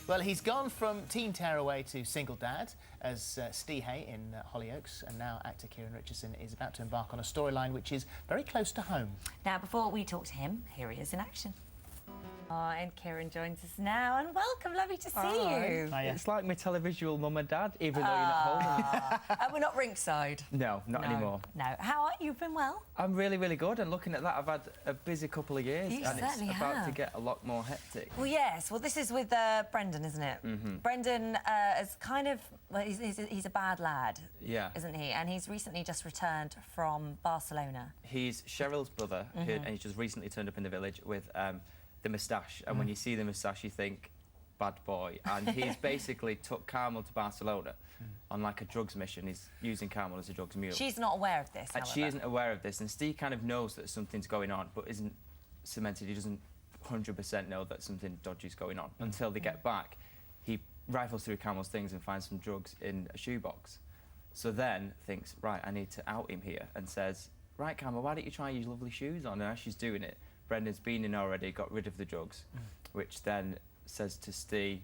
Well, he's gone from teen tearaway to single dad as Steve Hay in Hollyoaks, and now actor Kieron Richardson is about to embark on a storyline which is very close to home. Now, before we talk to him, here he is in action. Oh, and Kieron joins us now, and welcome, lovely to see you. Hiya. It's like my televisual mum and dad, even though you're not home. And we're not ringside. No, not anymore. No. How are you? You've been well? I'm really, really good, and looking at that, I've had a busy couple of years, You and it's certainly about have. to get a lot more hectic. Well, yes. Well, this is with Brendan, isn't it? Mm-hmm. Brendan is kind of... Well, he's a bad lad, Yeah. isn't he? And he's recently just returned from Barcelona. He's Cheryl's brother, and he's just recently turned up in the village with the moustache, and when you see the moustache, you think, bad boy. And he's basically took Carmel to Barcelona on like a drugs mission. He's using Carmel as a drugs mule. She's not aware of this, And however. she isn't aware of this, and Steve kind of knows that something's going on, but isn't cemented. He doesn't 100% know that something dodgy's going on until they get back. He rifles through Carmel's things and finds some drugs in a shoebox. So then thinks, right, I need to out him here, and says, right, Carmel, why don't you try your lovely shoes on? And as she's doing it, Brendan's been in already, got rid of the drugs, which then says to Steve,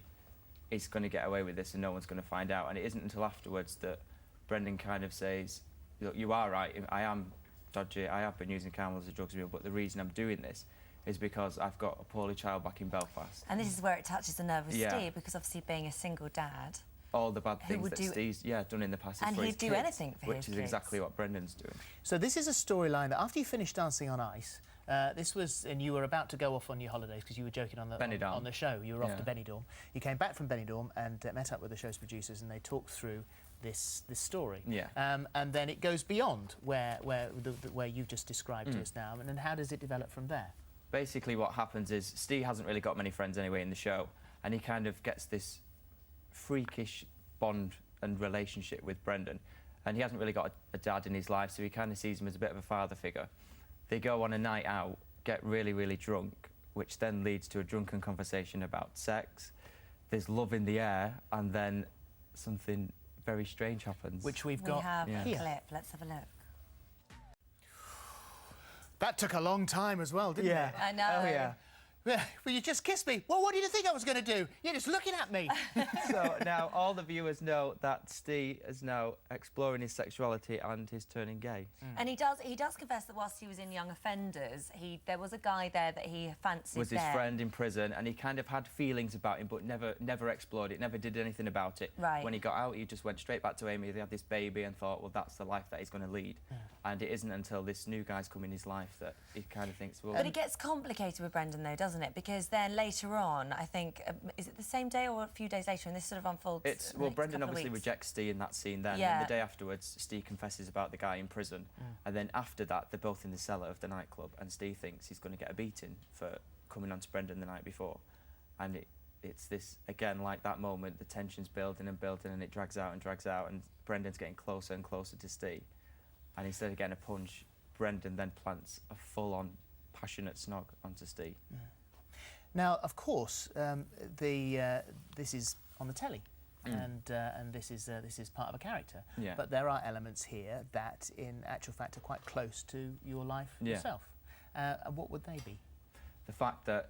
he's going to get away with this and no one's going to find out. And it isn't until afterwards that Brendan kind of says, look, you are right, I am dodgy, I have been using Carmel as a drugs mule, but the reason I'm doing this is because I've got a poorly child back in Belfast. And this is where it touches the nerve with Yeah. Steve, because obviously being a single dad... All the bad Who things would that do- Steve's done in the past is And for his he'd do kids, anything for which his is kids. exactly what Brendan's doing. So this is a storyline that after you finished Dancing on Ice, this was, and you were about to go off on your holidays because you were joking on the Benidorm. on the show. You were off Yeah. to Benidorm. You came back from Benidorm and met up with the show's producers, and they talked through this story. Yeah. And then it goes beyond where you've just described to us now. And then how does it develop from there? Basically what happens is Steve hasn't really got many friends anyway in the show, and he kind of gets this freakish bond and relationship with Brendan, and he hasn't really got a dad in his life, so he kind of sees him as a bit of a father figure. They go on a night out, get really, really drunk, which then leads to a drunken conversation about sex. There's love in the air, and then something very strange happens. Which we've We got have a here. clip. Let's have a look. That took a long time as well, didn't it? I know. Oh, yeah. Yeah. Well, you just kissed me. Well, what did you think I was going to do? You're just looking at me. So now all the viewers know that Steve is now exploring his sexuality and he's turning gay. And he does confess that whilst he was in Young Offenders, there was a guy there that he fancied. Was his friend in prison, and he kind of had feelings about him, but never explored it, never did anything about it. Right. When he got out, he just went straight back to Amy. They had this baby and thought, well, that's the life that he's going to lead. And it isn't until this new guy's come in his life that he kind of thinks, well... But it gets complicated with Brendan, though, doesn't it? Because then later on, I think, is it the same day or a few days later, and this sort of unfolds? It's, in the well, next Brendan couple of obviously weeks? rejects Steve in that scene then, Yeah. and the day afterwards, Steve confesses about the guy in prison, and then after that, they're both in the cellar of the nightclub, and Steve thinks he's going to get a beating for coming on to Brendan the night before. And it's this, again, like that moment, the tension's building and building, and it drags out, and Brendan's getting closer and closer to Steve. And instead of getting a punch, Brendan then plants a full-on passionate snog onto Steve. Now, of course, this is on the telly, and this is part of a character. Yeah. But there are elements here that, in actual fact, are quite close to your life yourself. And what would they be? The fact that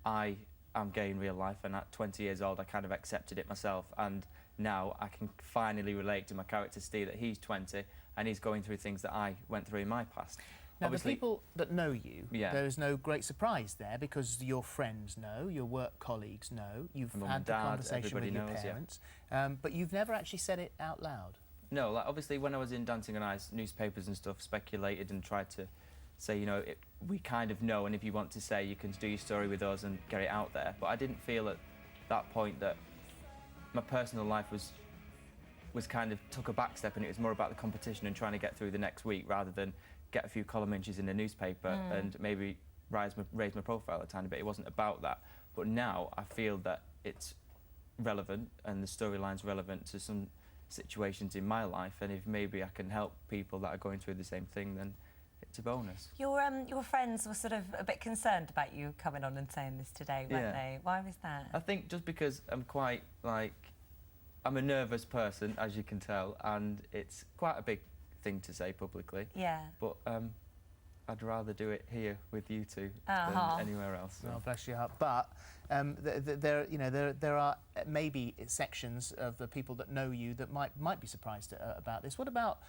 I am gay in real life, and at 20 years old I kind of accepted it myself, and now I can finally relate to my character Steve, that he's 20 and he's going through things that I went through in my past. Now, Obviously, the people that know you, Yeah. there is no great surprise there, because your friends know, your work colleagues know, you've Mum had and the Dad, conversation with everybody your knows, yeah. parents, but you've never actually said it out loud. No, like obviously when I was in Dancing on Ice, newspapers and stuff speculated and tried to say, you know, we kind of know, and if you want to say, you can do your story with us and get it out there. But I didn't feel at that point that my personal life was kind of took a back step, and it was more about the competition and trying to get through the next week rather than get a few column inches in the newspaper and maybe raise my profile a tiny bit. It wasn't about that. But now I feel that it's relevant, and the storyline's relevant to some situations in my life, and if maybe I can help people that are going through the same thing, then it's a bonus. Your friends were sort of a bit concerned about you coming on and saying this today, weren't they? Why was that? I think just because I'm quite, I'm a nervous person, as you can tell, and it's quite a big thing to say publicly. Yeah. But I'd rather do it here with you two Uh-huh. than anywhere else. So. Oh, bless your heart. But there are maybe sections of the people that know you that might be surprised about this. What about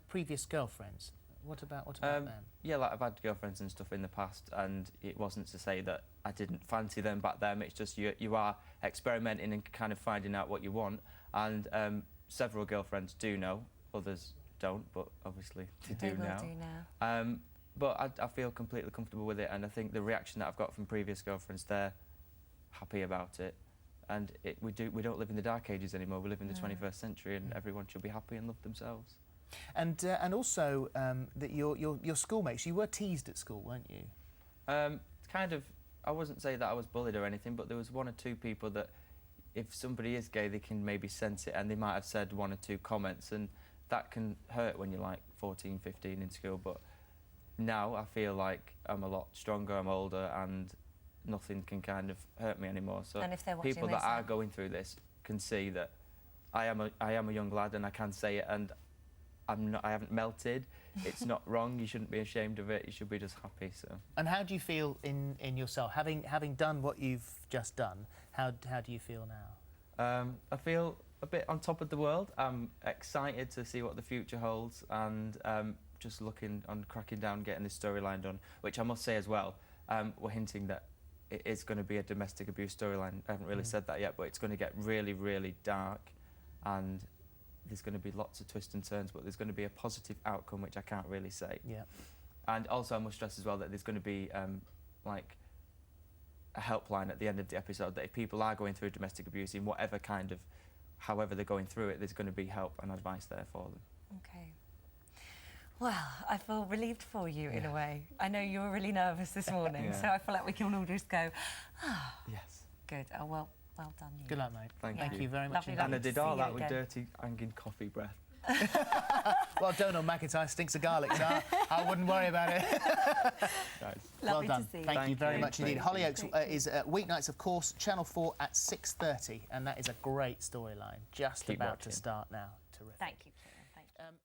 previous girlfriends? What about them? Yeah, like I've had girlfriends and stuff in the past, and it wasn't to say that I didn't fancy them back then. It's just you are experimenting and kind of finding out what you want. And several girlfriends do know, others don't, but obviously they do will now. do now. But I feel completely comfortable with it, and I think the reaction that I've got from previous girlfriends, they're happy about it. And we don't live in the dark ages anymore. We live in the 21st century, and everyone should be happy and love themselves. And also that your schoolmates, you were teased at school, weren't you? Kind of. I wouldn't say that I was bullied or anything, but there was one or two people that, if somebody is gay, they can maybe sense it, and they might have said one or two comments, and that can hurt when you're like 14, 15 in school. But now I feel like I'm a lot stronger, I'm older, and nothing can kind of hurt me anymore. So And if they're watching people this, that are going through this can see that I am a young lad, and I can say it, and I haven't melted. It's not wrong. You shouldn't be ashamed of it. You should be just happy. So. And how do you feel in yourself, having done what you've just done? How do you feel now? I feel a bit on top of the world. I'm excited to see what the future holds, and just looking on cracking down, getting this storyline done. Which I must say as well, we're hinting that it is going to be a domestic abuse storyline. I haven't really said that yet, but it's going to get really, really dark, and there's going to be lots of twists and turns, but there's going to be a positive outcome, which I can't really say. Yeah. And also I must stress as well that there's going to be like a helpline at the end of the episode, that if people are going through domestic abuse in whatever kind of, however they're going through it, there's going to be help and advice there for them. Okay. Well, I feel relieved for you in a way. I know you were really nervous this morning, so I feel like we can all just go, Yes. good. Oh, well done, you. Good luck, mate. Thank you very much. Lovely, indeed. And I to did see all you that with again. dirty, hanging coffee breath. Well, Donald McIntyre stinks of garlic, so I wouldn't worry about it. Guys. Well Lovely done. to see you. Thank you very you. much indeed. Thank you. Hollyoaks is weeknights, of course, Channel 4 at 6:30, and that is a great storyline. Just Keep about watching. to start now. Terrific. Thank you.